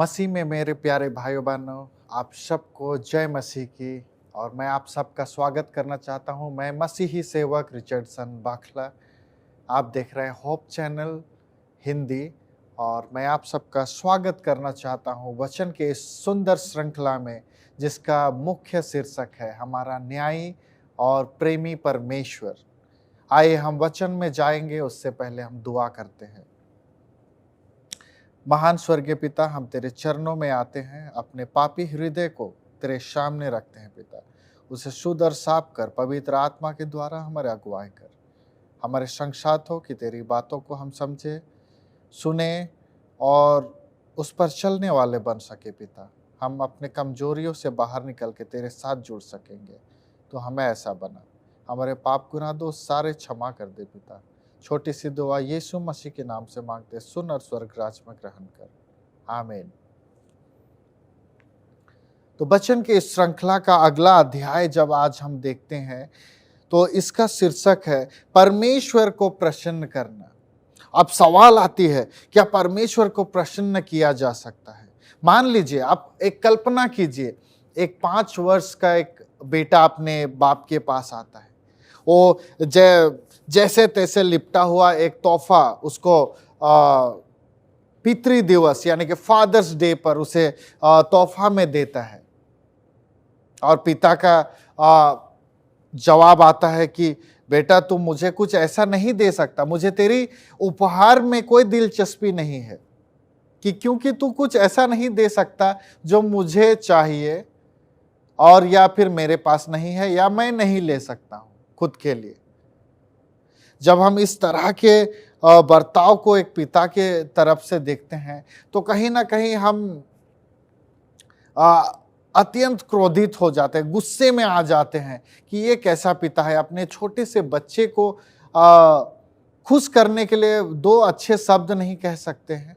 मसीह में मेरे प्यारे भाइयों बहनों, आप सबको जय मसीह की। और मैं आप सबका स्वागत करना चाहता हूं। मैं मसीही सेवक रिचर्डसन बाखला। आप देख रहे हैं होप चैनल हिंदी। और मैं आप सबका स्वागत करना चाहता हूं वचन के इस सुंदर श्रृंखला में, जिसका मुख्य शीर्षक है हमारा न्यायी और प्रेमी परमेश्वर। आइए हम वचन में जाएंगे, उससे पहले हम दुआ करते हैं। महान स्वर्गीय पिता, हम तेरे चरणों में आते हैं, अपने पापी हृदय को तेरे सामने रखते हैं पिता। उसे शुद्ध और साफ कर, पवित्र आत्मा के द्वारा हमारे अगुवाई कर। हमारे संग साथ हो कि तेरी बातों को हम समझे, सुने और उस पर चलने वाले बन सके पिता। हम अपने कमजोरियों से बाहर निकल के तेरे साथ जुड़ सकेंगे। तो हमें ऐसा बना, हमारे पाप गुनाह दोष सारे क्षमा कर दे पिता। छोटी सी दुआ यीशु मसीह के नाम से मांगते, सुन और स्वर्ग राज में ग्रहण कर, आमीन। तो वचन के इस श्रृंखला का अगला अध्याय जब आज हम देखते हैं, तो इसका शीर्षक है परमेश्वर को प्रसन्न करना। अब सवाल आती है, क्या परमेश्वर को प्रसन्न किया जा सकता है? मान लीजिए, आप एक कल्पना कीजिए, एक 5 वर्ष का एक बेटा अपने बाप के पास आता है। वो जैसे तैसे लिपटा हुआ एक तोहफा उसको पितृ दिवस यानी कि फादर्स डे पर उसे तोहफा में देता है। और पिता का जवाब आता है कि बेटा, तुम मुझे कुछ ऐसा नहीं दे सकता, मुझे तेरी उपहार में कोई दिलचस्पी नहीं है, क्योंकि तू कुछ ऐसा नहीं दे सकता जो मुझे चाहिए और या फिर मेरे पास नहीं है, या मैं नहीं ले सकता हूं खुद के लिए। जब हम इस तरह के बर्ताव को एक पिता के तरफ से देखते हैं, तो कहीं ना कहीं हम अत्यंत क्रोधित हो जाते हैं, गुस्से में आ जाते हैं कि ये कैसा पिता है, अपने छोटे से बच्चे को खुश करने के लिए 2 अच्छे शब्द नहीं कह सकते हैं।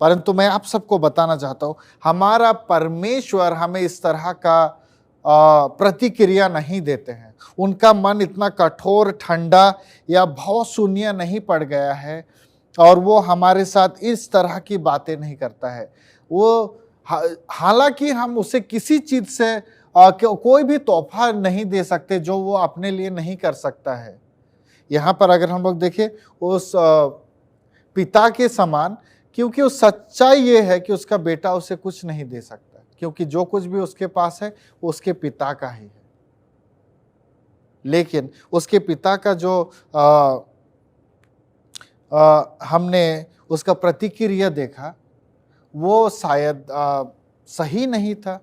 परंतु मैं आप सबको बताना चाहता हूं, हमारा परमेश्वर हमें इस तरह का प्रतिक्रिया नहीं देते हैं। उनका मन इतना कठोर, ठंडा या भावशून्य नहीं पड़ गया है, और वो हमारे साथ इस तरह की बातें नहीं करता है। वो हालांकि हम उसे किसी चीज से कोई भी तोहफा नहीं दे सकते जो वो अपने लिए नहीं कर सकता है। यहाँ पर अगर हम लोग देखें उस पिता के समान, क्योंकि उस सच्चाई ये है कि उसका बेटा उसे कुछ नहीं दे सकता, क्योंकि जो कुछ भी उसके पास है वो उसके पिता का ही है। लेकिन उसके पिता का जो हमने उसका प्रतिक्रिया देखा, वो शायद सही नहीं था।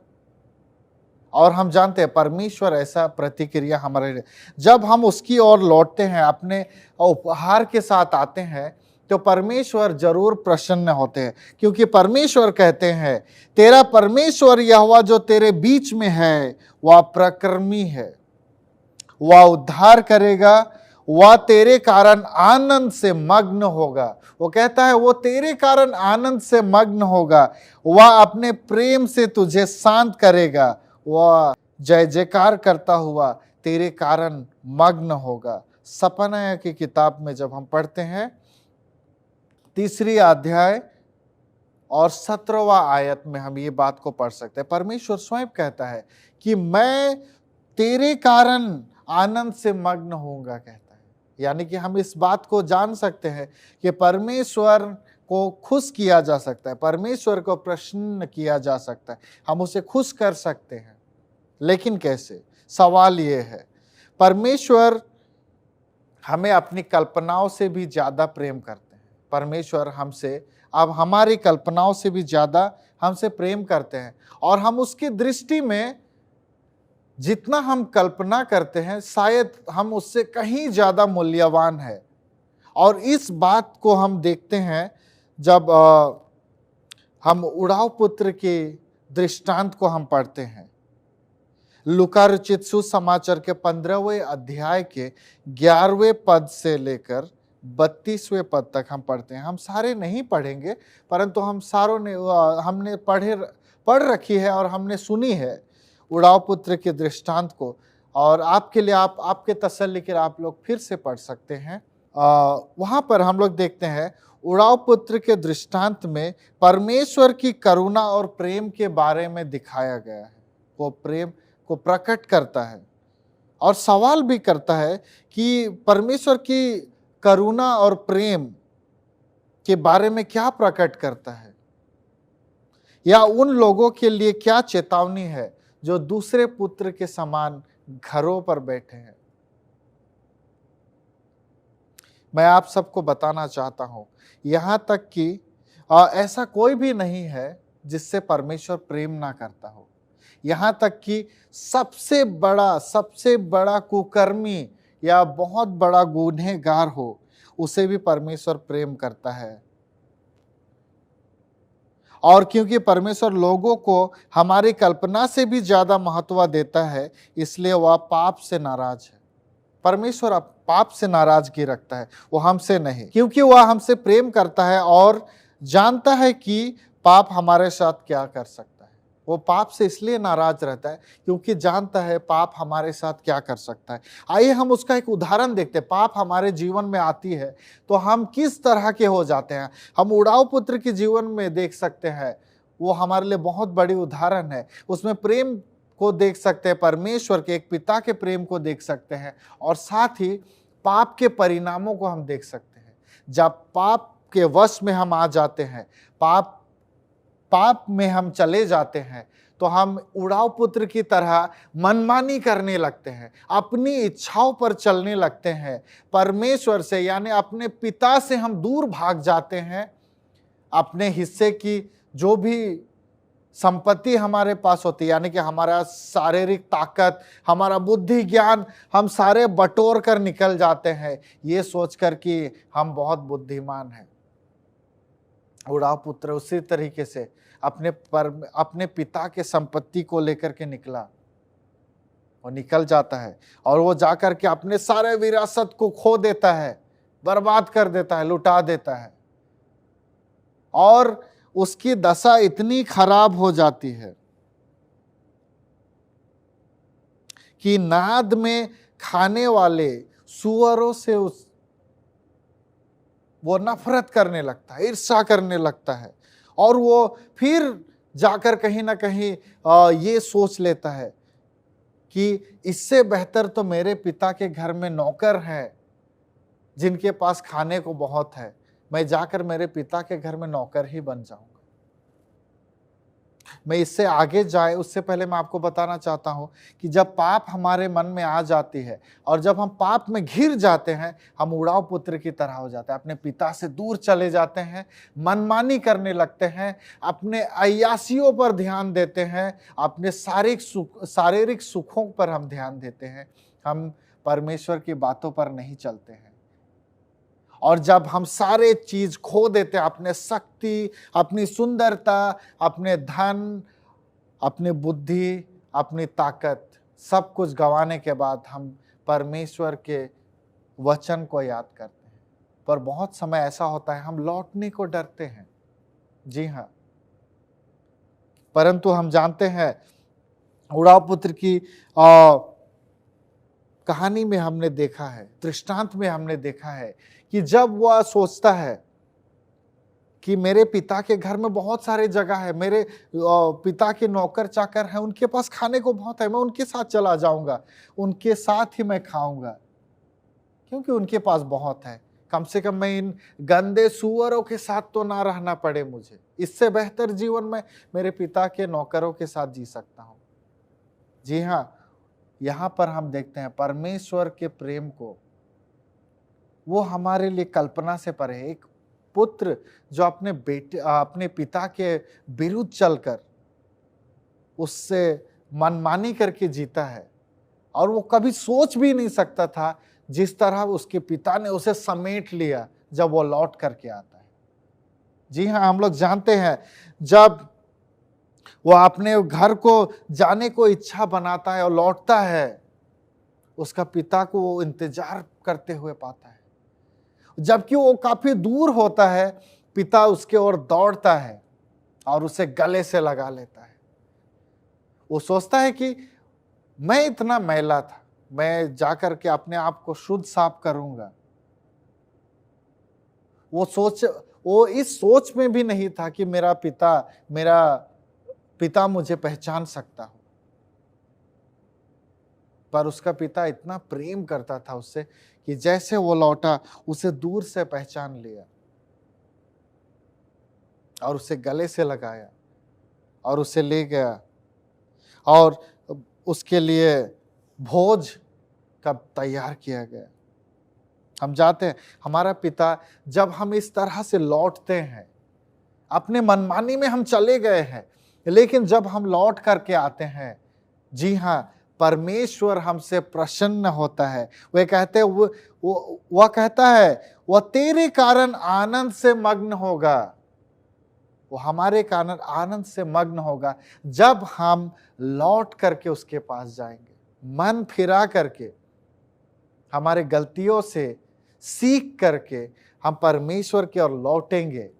और हम जानते हैं परमेश्वर ऐसा प्रतिक्रिया हमारे, जब हम उसकी ओर लौटते हैं, अपने उपहार के साथ आते हैं, तो परमेश्वर जरूर प्रसन्न होते हैं। क्योंकि परमेश्वर कहते हैं, तेरा परमेश्वर यहोवा जो तेरे बीच में है वह प्रक्रमी है, वह उद्धार करेगा, वह तेरे कारण आनंद से मग्न होगा। वो कहता है वो तेरे कारण आनंद से मग्न होगा, वह अपने प्रेम से तुझे शांत करेगा, वह जय जयकार करता हुआ तेरे कारण मग्न होगा। सपना की किताब में जब हम पढ़ते हैं 3 अध्याय और 17वां आयत में हम ये बात को पढ़ सकते हैं। परमेश्वर स्वयं कहता है कि मैं तेरे कारण आनंद से मग्न होऊंगा, कहता है। यानी कि हम इस बात को जान सकते हैं कि परमेश्वर को खुश किया जा सकता है, परमेश्वर को प्रसन्न किया जा सकता है, हम उसे खुश कर सकते हैं। लेकिन कैसे? सवाल ये है, परमेश्वर हमें अपनी कल्पनाओं से भी ज्यादा प्रेम करते हैं। परमेश्वर हमसे, अब हमारी कल्पनाओं से भी ज्यादा हमसे प्रेम करते हैं, और हम उसकी दृष्टि में जितना हम कल्पना करते हैं, शायद हम उससे कहीं ज्यादा मूल्यवान है। और इस बात को हम देखते हैं जब हम उड़ाव पुत्र के दृष्टांत को हम पढ़ते हैं। लूका रचित सुसमाचार के 15वें अध्याय के 11वें पद से लेकर 32वें पद तक हम पढ़ते हैं। हम सारे नहीं पढ़ेंगे, परंतु हम सारों ने हमने पढ़ रखी है और हमने सुनी है उड़ाव पुत्र के दृष्टांत को। और आपके लिए, आपके तसल्ली के लिए आप लोग फिर से पढ़ सकते हैं। वहां पर हम लोग देखते हैं उड़ाव पुत्र के दृष्टांत में परमेश्वर की करुणा और प्रेम के बारे में दिखाया गया है। वो प्रेम को प्रकट करता है और सवाल भी करता है कि परमेश्वर की करुणा और प्रेम के बारे में क्या प्रकट करता है, या उन लोगों के लिए क्या चेतावनी है जो दूसरे पुत्र के समान घरों पर बैठे हैं। मैं आप सबको बताना चाहता हूं, यहां तक कि ऐसा कोई भी नहीं है जिससे परमेश्वर प्रेम ना करता हो। यहां तक कि सबसे बड़ा कुकर्मी या बहुत बड़ा गुनहगार हो, उसे भी परमेश्वर प्रेम करता है। और क्योंकि परमेश्वर लोगों को हमारी कल्पना से भी ज्यादा महत्व देता है, इसलिए वह पाप से नाराज है। परमेश्वर अब पाप से नाराजगी रखता है, वो हमसे नहीं, क्योंकि वह हमसे प्रेम करता है और जानता है कि पाप हमारे साथ क्या कर सकता है। वो पाप से इसलिए नाराज रहता है क्योंकि जानता है पाप हमारे साथ क्या कर सकता है। आइए हम उसका एक उदाहरण देखते हैं। पाप हमारे जीवन में आती है तो हम किस तरह के हो जाते हैं। हम उड़ाव पुत्र के जीवन में देख सकते हैं, वो हमारे लिए बहुत बड़ी उदाहरण है। उसमें प्रेम को देख सकते हैं, परमेश्वर के एक पिता के प्रेम को देख सकते हैं, और साथ ही पाप के परिणामों को हम देख सकते हैं। जब पाप के वश में हम आ जाते हैं, पाप में हम चले जाते हैं, तो हम उड़ाव पुत्र की तरह मनमानी करने लगते हैं, अपनी इच्छाओं पर चलने लगते हैं। परमेश्वर से यानी अपने पिता से हम दूर भाग जाते हैं। अपने हिस्से की जो भी संपत्ति हमारे पास होती है, यानी कि हमारा शारीरिक ताकत, हमारा बुद्धि ज्ञान, हम सारे बटोर कर निकल जाते हैं, ये सोचकर कि हम बहुत बुद्धिमान हैं। उड़ाव पुत्र उसी तरीके से अपने पिता के संपत्ति को लेकर के निकला, वो निकल जाता है और वो जाकर के अपने सारे विरासत को खो देता है, बर्बाद कर देता है, लुटा देता है, और उसकी दशा इतनी खराब हो जाती है कि नाद में खाने वाले सुअरों से वो नफरत करने लगता है, ईर्ष्या करने लगता है, और वो फिर जाकर कहीं ना कहीं ये सोच लेता है कि इससे बेहतर तो मेरे पिता के घर में नौकर हैं जिनके पास खाने को बहुत है, मैं जाकर मेरे पिता के घर में नौकर ही बन जाऊंगा। मैं इससे आगे जाए उससे पहले मैं आपको बताना चाहता हूं कि जब पाप हमारे मन में आ जाती है और जब हम पाप में घिर जाते हैं, हम उड़ाव पुत्र की तरह हो जाते हैं, अपने पिता से दूर चले जाते हैं, मनमानी करने लगते हैं, अपने अय्यासियों पर ध्यान देते हैं, अपने शारीरिक सुखों पर हम ध्यान देते हैं, हम परमेश्वर की बातों पर नहीं चलते हैं। और जब हम सारे चीज खो देते हैं, अपने शक्ति, अपनी सुंदरता, अपने धन, अपनी बुद्धि, अपनी ताकत, सब कुछ गंवाने के बाद हम परमेश्वर के वचन को याद करते हैं। पर बहुत समय ऐसा होता है हम लौटने को डरते हैं। जी हाँ, परंतु हम जानते हैं उड़ाव पुत्र की कहानी में हमने देखा है, दृष्टांत में हमने देखा है कि जब वह सोचता है कि मेरे पिता के घर में बहुत सारे जगह है, मेरे पिता के नौकर चाकर हैं, उनके पास खाने को बहुत है, मैं उनके साथ चला जाऊंगा, उनके साथ ही मैं खाऊंगा क्योंकि उनके पास बहुत है। कम से कम मैं इन गंदे सुअरों के साथ तो ना रहना पड़े मुझे, इससे बेहतर जीवन में मेरे पिता के नौकरों के साथ जी सकता हूं। जी हाँ, यहां पर हम देखते हैं परमेश्वर के प्रेम को, वो हमारे लिए कल्पना से परे है। एक पुत्र जो अपने पिता के विरुद्ध चलकर उससे मनमानी करके जीता है, और वो कभी सोच भी नहीं सकता था जिस तरह उसके पिता ने उसे समेट लिया जब वो लौट करके आता है। जी हाँ, हम लोग जानते हैं जब वो अपने घर को जाने को इच्छा बनाता है और लौटता है, उसका पिता को वो इंतजार करते हुए पाता है। जबकि वो काफी दूर होता है, पिता उसके ओर दौड़ता है और उसे गले से लगा लेता है। वो सोचता है कि मैं इतना मैला था, मैं जाकर के अपने आप को शुद्ध साफ करूंगा। वो इस सोच में भी नहीं था कि मेरा पिता मुझे पहचान सकता हो। पर उसका पिता इतना प्रेम करता था उससे कि जैसे वो लौटा उसे दूर से पहचान लिया और उसे गले से लगाया और उसे ले गया और उसके लिए भोज का तैयार किया गया। हम जाते हैं, हमारा पिता जब हम इस तरह से लौटते हैं, अपने मनमानी में हम चले गए हैं, लेकिन जब हम लौट करके आते हैं, जी हाँ, परमेश्वर हमसे प्रसन्न होता है। वे कहते हैं वह कहता है वह तेरे कारण आनंद से मग्न होगा। वो हमारे कारण आनंद से मग्न होगा जब हम लौट करके उसके पास जाएंगे, मन फिरा करके, हमारे गलतियों से सीख करके हम परमेश्वर की ओर लौटेंगे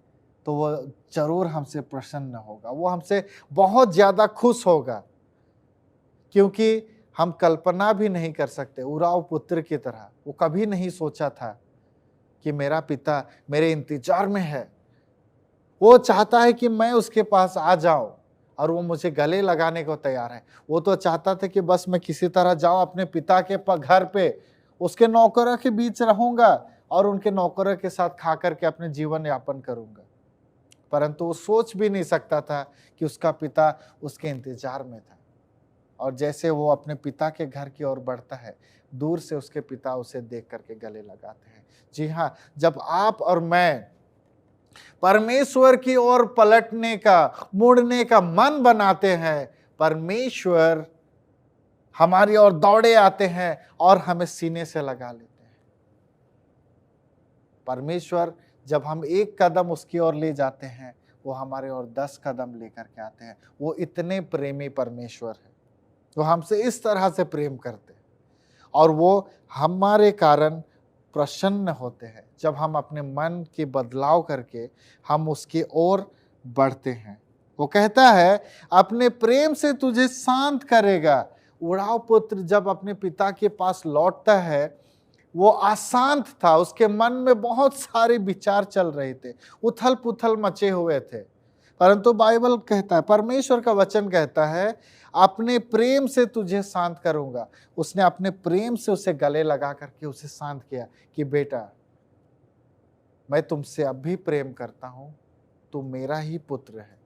तो वो जरूर हमसे प्रसन्न होगा, वो हमसे बहुत ज्यादा खुश होगा। क्योंकि हम कल्पना भी नहीं कर सकते, उराव पुत्र की तरह वो कभी नहीं सोचा था कि मेरा पिता मेरे इंतजार में है, वो चाहता है कि मैं उसके पास आ जाऊं और वो मुझे गले लगाने को तैयार है। वो तो चाहता था कि बस मैं किसी तरह जाऊं अपने पिता के घर पे, उसके नौकरों के बीच रहूंगा और उनके नौकरों के साथ खा करके अपने जीवन यापन करूंगा। परंतु वो सोच भी नहीं सकता था कि उसका पिता उसके इंतजार में था। और जैसे वो अपने पिता के घर की ओर बढ़ता है, दूर से उसके पिता उसे देख करके गले लगाते हैं। जी हाँ, जब आप और मैं परमेश्वर की ओर पलटने का, मुड़ने का मन बनाते हैं, परमेश्वर हमारी ओर दौड़े आते हैं और हमें सीने से लगा लेते हैं। परमेश्वर जब हम एक कदम उसकी ओर ले जाते हैं, वो हमारे ओर 10 कदम लेकर के आते हैं। वो इतने प्रेमी परमेश्वर है, वो हमसे इस तरह से प्रेम करते हैं और वो हमारे कारण प्रसन्न होते हैं जब हम अपने मन के बदलाव करके हम उसकी ओर बढ़ते हैं। वो कहता है अपने प्रेम से तुझे शांत करेगा। उड़ाव पुत्र जब अपने पिता के पास लौटता है, वो अशांत था, उसके मन में बहुत सारे विचार चल रहे थे, उथल पुथल मचे हुए थे। परंतु बाइबल कहता है, परमेश्वर का वचन कहता है अपने प्रेम से तुझे शांत करूंगा। उसने अपने प्रेम से उसे गले लगा करके उसे शांत किया कि बेटा, मैं तुमसे अब भी प्रेम करता हूं, तू मेरा ही पुत्र है।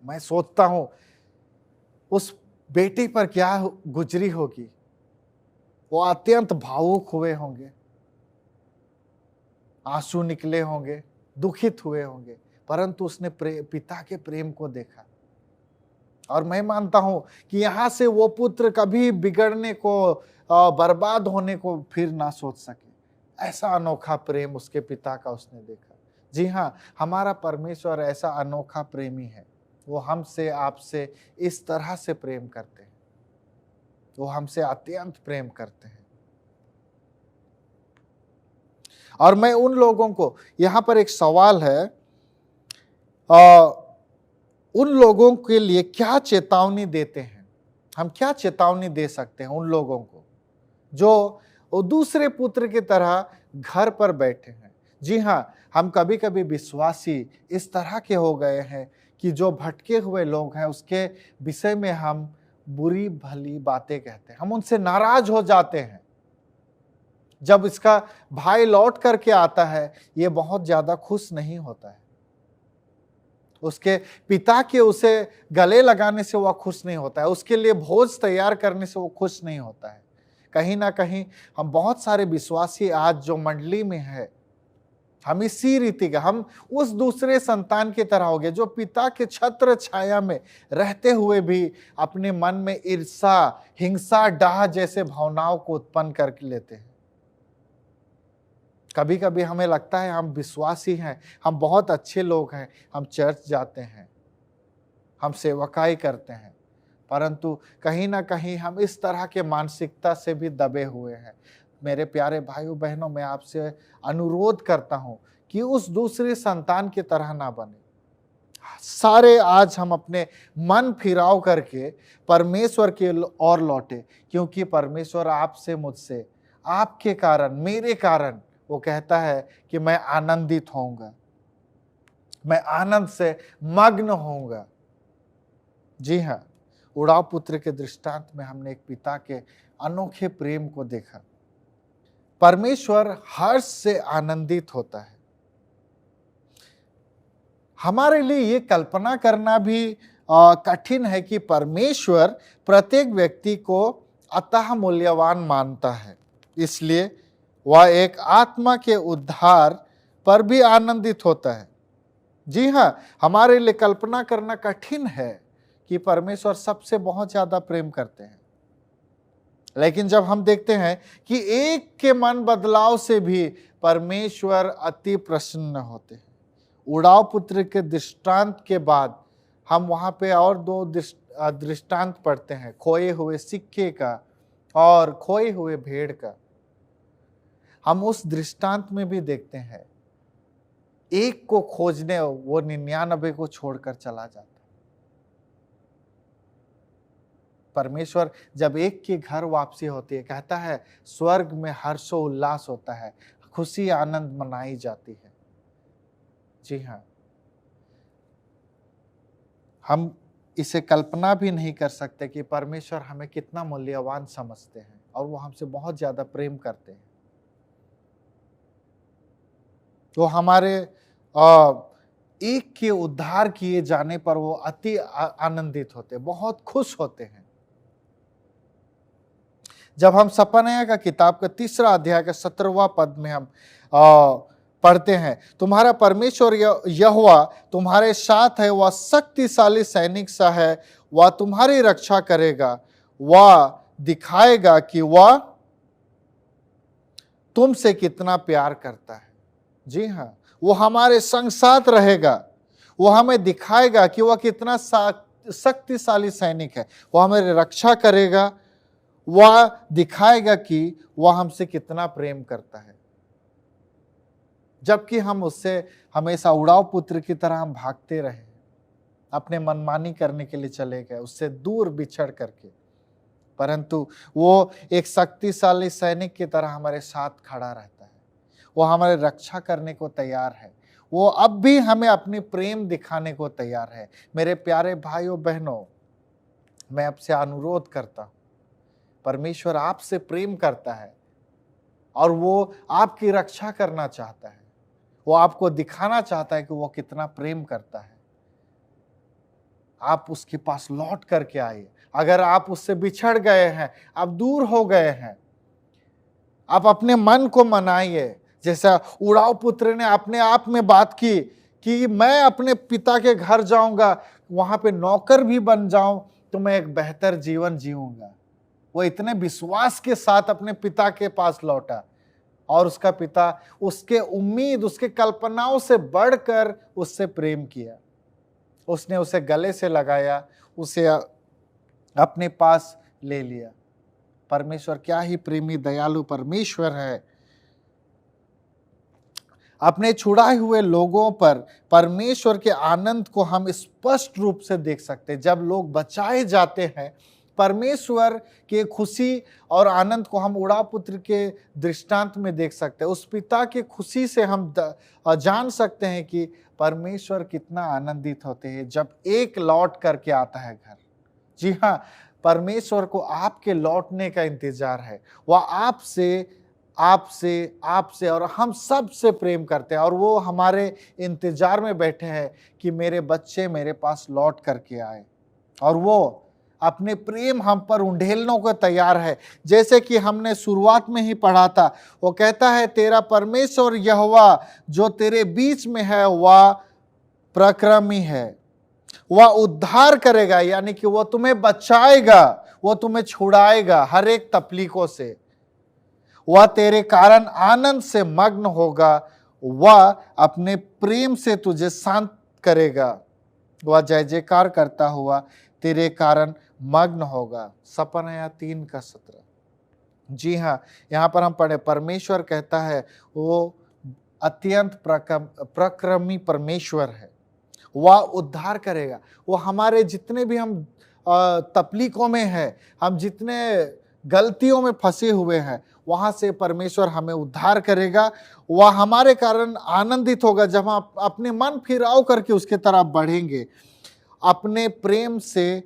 मैं सोचता हूं उस बेटी पर क्या गुजरी होगी, वो अत्यंत भावुक हुए होंगे, आंसू निकले होंगे, दुखित हुए होंगे, परंतु उसने पिता के प्रेम को देखा। और मैं मानता हूं कि यहां से वो पुत्र कभी बिगड़ने को, बर्बाद होने को फिर ना सोच सके। ऐसा अनोखा प्रेम उसके पिता का उसने देखा। जी हाँ, हमारा परमेश्वर ऐसा अनोखा प्रेमी है। वो हमसे, आपसे इस तरह से प्रेम करते हैं, वो हमसे अत्यंत प्रेम करते हैं। और मैं उन लोगों को, यहां पर एक सवाल है, उन लोगों के लिए क्या चेतावनी देते हैं? हम क्या चेतावनी दे सकते हैं उन लोगों को जो दूसरे पुत्र की तरह घर पर बैठे हैं? जी हाँ, हम कभी कभी विश्वासी इस तरह के हो गए हैं कि जो भटके हुए लोग हैं उसके विषय में हम बुरी भली बातें कहते हैं, हम उनसे नाराज हो जाते हैं। जब इसका भाई लौट करके आता है, ये बहुत ज्यादा खुश नहीं होता है, उसके पिता के उसे गले लगाने से वह खुश नहीं होता है, उसके लिए भोज तैयार करने से वो खुश नहीं होता है। कहीं ना कहीं हम बहुत सारे विश्वासी आज जो मंडली में है, हम इसी रीति का, हम उस दूसरे संतान की तरह हो गए जो पिता के छत्र छाया में रहते हुए भी अपने मन में ईर्षा, हिंसा, डाह जैसे भावनाओं को उत्पन्न करके लेते हैं। कभी कभी हमें लगता है हम विश्वासी हैं, हम बहुत अच्छे लोग हैं, हम चर्च जाते हैं, हम सेवकाई करते हैं, परंतु कहीं ना कहीं हम इस तरह के मानसिकता से भी दबे हुए हैं। मेरे प्यारे भाइयों बहनों, मैं आपसे अनुरोध करता हूं कि उस दूसरे संतान की तरह ना बने। सारे आज हम अपने मन फिराव करके परमेश्वर की ओर लौटे, क्योंकि परमेश्वर आपसे, मुझसे, आपके कारण, मेरे कारण वो कहता है कि मैं आनंदित होऊंगा, मैं आनंद से मग्न होऊंगा। जी हाँ, उड़ाव पुत्र के दृष्टांत में हमने एक पिता के अनोखे प्रेम को देखा। परमेश्वर हर्ष से आनंदित होता है। हमारे लिए ये कल्पना करना भी कठिन है कि परमेश्वर प्रत्येक व्यक्ति को अतः मूल्यवान मानता है, इसलिए वह एक आत्मा के उद्धार पर भी आनंदित होता है। जी हाँ, हमारे लिए कल्पना करना कठिन है कि परमेश्वर सबसे बहुत ज्यादा प्रेम करते हैं, लेकिन जब हम देखते हैं कि एक के मन बदलाव से भी परमेश्वर अति प्रसन्न होते हैं। उड़ाव पुत्र के दृष्टांत के बाद हम वहां पे और दो दृष्टांत पढ़ते हैं, खोए हुए सिक्के का और खोए हुए भेड़ का। हम उस दृष्टांत में भी देखते हैं, एक को खोजने वो 99 को छोड़कर चला जाता। परमेश्वर जब एक की घर वापसी होती है, कहता है स्वर्ग में हर्षो उल्लास होता है, खुशी आनंद मनाई जाती है। जी हाँ, हम इसे कल्पना भी नहीं कर सकते कि परमेश्वर हमें कितना मूल्यवान समझते हैं और वो हमसे बहुत ज्यादा प्रेम करते हैं। तो हमारे एक के उद्धार किए जाने पर वो अति आनंदित होते, बहुत खुश होते हैं। जब हम सपनया का किताब का 3 अध्याय का 17वां पद में हम पढ़ते हैं, तुम्हारा परमेश्वर यहोवा तुम्हारे साथ है, वह शक्तिशाली सैनिक सा है, वह तुम्हारी रक्षा करेगा, वह दिखाएगा कि वह तुमसे कितना प्यार करता है। जी हाँ, वो हमारे संग साथ रहेगा, वो हमें दिखाएगा कि वह कितना शक्तिशाली सैनिक है, वह हमारी रक्षा करेगा, वह दिखाएगा कि वह हमसे कितना प्रेम करता है। जबकि हम उससे हमेशा उड़ाव पुत्र की तरह हम भागते रहे, अपने मनमानी करने के लिए चले गए, उससे दूर बिछड़ करके, परंतु वो एक शक्तिशाली सैनिक की तरह हमारे साथ खड़ा रहता है। वो हमारे रक्षा करने को तैयार है, वो अब भी हमें अपनी प्रेम दिखाने को तैयार है। मेरे प्यारे भाइयों बहनों, मैं आपसे अनुरोध करता हूं, परमेश्वर आपसे प्रेम करता है और वो आपकी रक्षा करना चाहता है, वो आपको दिखाना चाहता है कि वो कितना प्रेम करता है। आप उसके पास लौट करके आइए। अगर आप उससे बिछड़ गए हैं, आप दूर हो गए हैं, आप अपने मन को मनाइए। जैसा उड़ाव पुत्र ने अपने आप में बात की कि मैं अपने पिता के घर जाऊंगा, वहां पे नौकर भी बन जाऊं तो मैं एक बेहतर जीवन जीऊंगा। वो इतने विश्वास के साथ अपने पिता के पास लौटा और उसका पिता उसके उम्मीद, उसके कल्पनाओं से बढ़कर उससे प्रेम किया। उसने उसे गले से लगाया, उसे अपने पास ले लिया। परमेश्वर क्या ही प्रेमी दयालु परमेश्वर है। अपने छुड़ाए हुए लोगों पर परमेश्वर के आनंद को हम स्पष्ट रूप से देख सकते हैं। जब लोग बचाए जाते हैं, परमेश्वर के खुशी और आनंद को हम उड़ाव पुत्र के दृष्टांत में देख सकते हैं। उस पिता के खुशी से हम जान सकते हैं कि परमेश्वर कितना आनंदित होते हैं जब एक लौट करके आता है घर। जी हाँ, परमेश्वर को आपके लौटने का इंतजार है। वह आपसे और हम सब से प्रेम करते हैं और वो हमारे इंतजार में बैठे हैं कि मेरे बच्चे मेरे पास लौट करके आए, और वो अपने प्रेम हम पर उंडेलने को तैयार है। जैसे कि हमने शुरुआत में ही पढ़ा था, वो कहता है तेरा परमेश्वर यहोवा जो तेरे बीच में है वह पराक्रमी है, वह उद्धार करेगा, यानी कि वो तुम्हें बचाएगा, वो तुम्हें छुड़ाएगा हर एक तकलीफों से। वह तेरे कारण आनंद से मग्न होगा, वह अपने प्रेम से तुझे शांत करेगा, वह जय जयकार करता हुआ तेरे कारण मग्न होगा। सपनया 3:17। जी हाँ, यहाँ पर हम पढ़े, परमेश्वर कहता है वो अत्यंत पराक्रमी परमेश्वर है, वह उद्धार करेगा। वो हमारे जितने भी हम तकलीफों में हैं, हम जितने गलतियों में फंसे हुए हैं, वहां से परमेश्वर हमें उद्धार करेगा। वह हमारे कारण आनंदित होगा जब हम अपने मन फिराव करके उसके तरफ बढ़ेंगे। अपने प्रेम से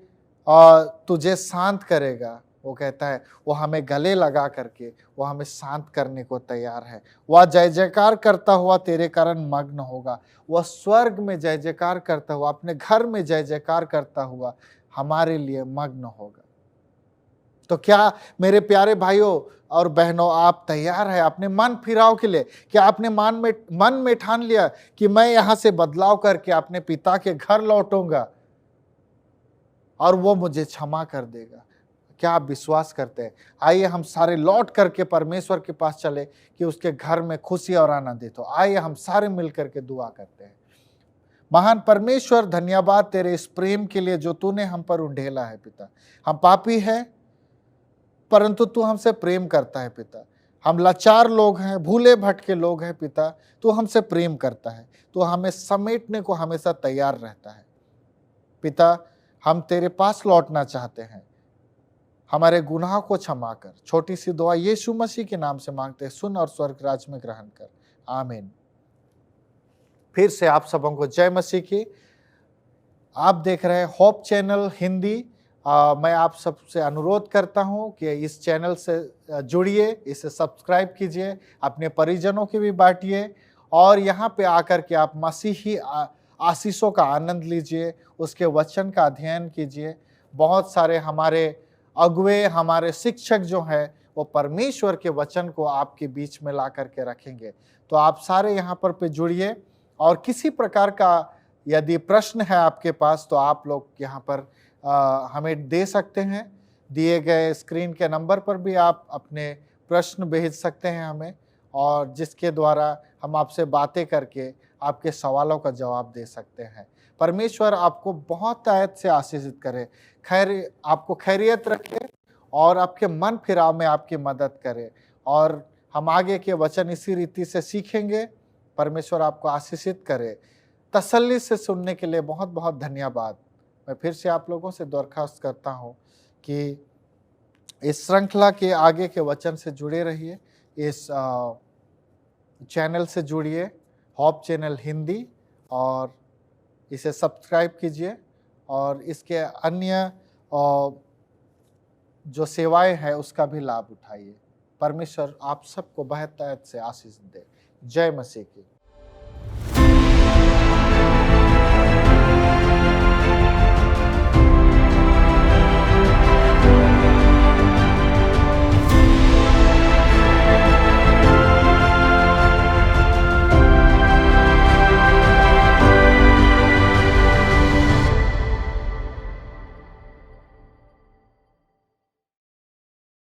तुझे शांत करेगा। वो कहता है वो हमें गले लगा करके वो हमें शांत करने को तैयार है। वह जय जयकार करता हुआ तेरे कारण मग्न होगा। वह स्वर्ग में जय जयकार करता हुआ, अपने घर में जय जयकार करता हुआ हमारे लिए मग्न होगा। तो क्या मेरे प्यारे भाइयों और बहनों, आप तैयार हैं अपने मन फिराव के लिए? क्या आपने मन में ठान लिया कि मैं यहां से बदलाव करके अपने पिता के घर लौटूंगा और वो मुझे क्षमा कर देगा? क्या आप विश्वास करते हैं? आइए हम सारे लौट करके परमेश्वर के पास चले कि उसके घर में खुशी और आनंदित हो। आइए हम सारे मिल करके दुआ करते हैं। महान परमेश्वर, धन्यवाद तेरे इस प्रेम के लिए जो तूने हम पर उंडेला है पिता। हम पापी हैं, परंतु तू हमसे प्रेम करता है पिता। हम लाचार लोग हैं, भूले भटके लोग हैं पिता, तू हमसे प्रेम करता है। तू हमें समेटने को हमेशा तैयार रहता है पिता। हम तेरे पास लौटना चाहते हैं। हमारे गुनाह को क्षमा कर। छोटी सी दुआ यीशु मसीह के नाम से मांगते हैं, सुन और स्वर्ग राज में ग्रहण कर। आमीन। फिर से आप सबों को जय मसीह की। आप देख रहे हैं होप चैनल हिंदी। मैं आप सबसे अनुरोध करता हूं कि इस चैनल से जुड़िए, इसे सब्सक्राइब कीजिए, अपने परिजनों के भी बांटिए और यहाँ पे आकर के आप मसीही आशीषों का आनंद लीजिए, उसके वचन का अध्ययन कीजिए। बहुत सारे हमारे अगुवे, हमारे शिक्षक जो हैं वो परमेश्वर के वचन को आपके बीच में ला करके रखेंगे। तो आप सारे यहाँ पर जुड़िए और किसी प्रकार का यदि प्रश्न है आपके पास तो आप लोग यहाँ पर हमें दे सकते हैं। दिए गए स्क्रीन के नंबर पर भी आप अपने प्रश्न भेज सकते हैं हमें, और जिसके द्वारा हम आपसे बातें करके आपके सवालों का जवाब दे सकते हैं। परमेश्वर आपको बहुत आयत से आशीषित करे, आपको खैरियत रखे और आपके मन फिराव में आपकी मदद करे, और हम आगे के वचन इसी रीति से सीखेंगे। परमेश्वर आपको आशीषित करे। तसल्ली से सुनने के लिए बहुत बहुत धन्यवाद। मैं फिर से आप लोगों से दरख्वास्त करता हूँ कि इस श्रृंखला के आगे के वचन से जुड़े रहिए, इस चैनल से जुड़िए, होप चैनल हिंदी, और इसे सब्सक्राइब कीजिए और इसके अन्य जो सेवाएं हैं उसका भी लाभ उठाइए। परमेश्वर आप सबको बेहतर से आशीष दे। जय मसीह की।